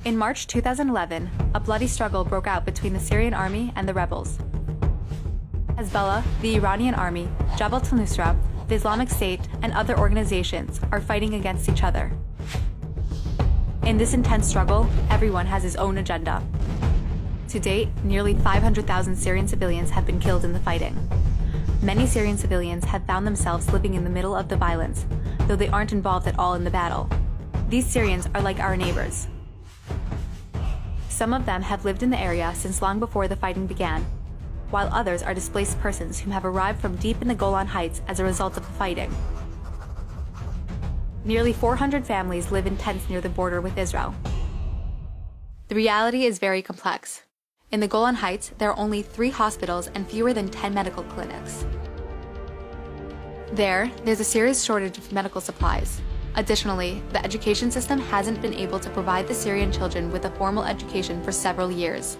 In March 2011, a bloody struggle broke out between the Syrian army and the rebels. Hezbollah, the Iranian army, Jabhat al-Nusra, the Islamic State, and other organizations are fighting against each other. In this intense struggle, everyone has his own agenda. To date, nearly 500,000 Syrian civilians have been killed in the fighting. Many Syrian civilians have found themselves living in the middle of the violence, though they aren't involved at all in the battle. These Syrians are like our neighbors. Some of them have lived in the area since long before the fighting began, while others are displaced persons who have arrived from deep in the Golan Heights as a result of the fighting. Nearly 400 families live in tents near the border with Israel. The reality is very complex. In the Golan Heights, there are only 3 hospitals and fewer than 10 medical clinics. There's a serious shortage of medical supplies. Additionally, the education system hasn't been able to provide the Syrian children with a formal education for several years.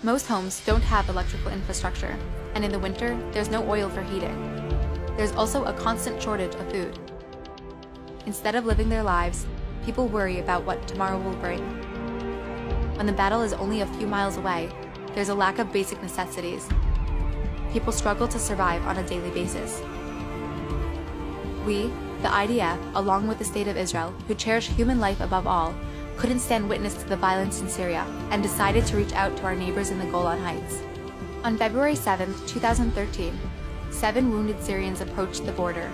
Most homes don't have electrical infrastructure, and in the winter, there's no oil for heating. There's also a constant shortage of food. Instead of living their lives, people worry about what tomorrow will bring. When the battle is only a few miles away, there's a lack of basic necessities. People struggle to survive on a daily basis. We, the IDF, along with the State of Israel, who cherish human life above all, couldn't stand witness to the violence in Syria and decided to reach out to our neighbors in the Golan Heights. On February 7, 2013, 7 wounded Syrians approached the border.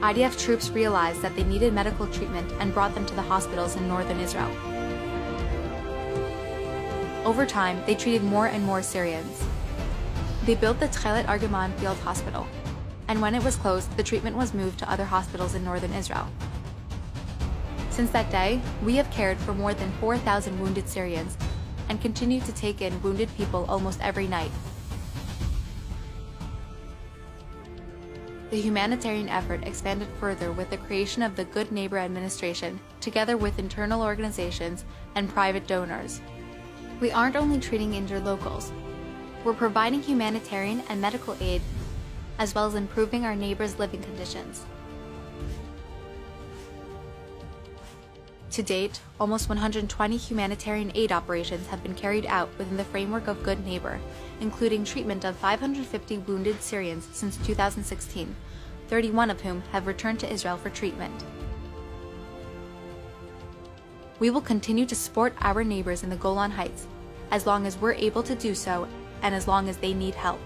IDF troops realized that they needed medical treatment and brought them to the hospitals in northern Israel. Over time, they treated more and more Syrians. They built the Tchelet Argaman Field Hospital, and when it was closed, the treatment was moved to other hospitals in northern Israel. Since that day, we have cared for more than 4,000 wounded Syrians and continue to take in wounded people almost every night. The humanitarian effort expanded further with the creation of the Good Neighbor Administration, together with internal organizations and private donors. We aren't only treating injured locals. We're providing humanitarian and medical aid, as well as improving our neighbors' living conditions. To date, almost 120 humanitarian aid operations have been carried out within the framework of Good Neighbor, including treatment of 550 wounded Syrians since 2016, 31 of whom have returned to Israel for treatment. We will continue to support our neighbors in the Golan Heights, as long as we're able to do so and as long as they need help.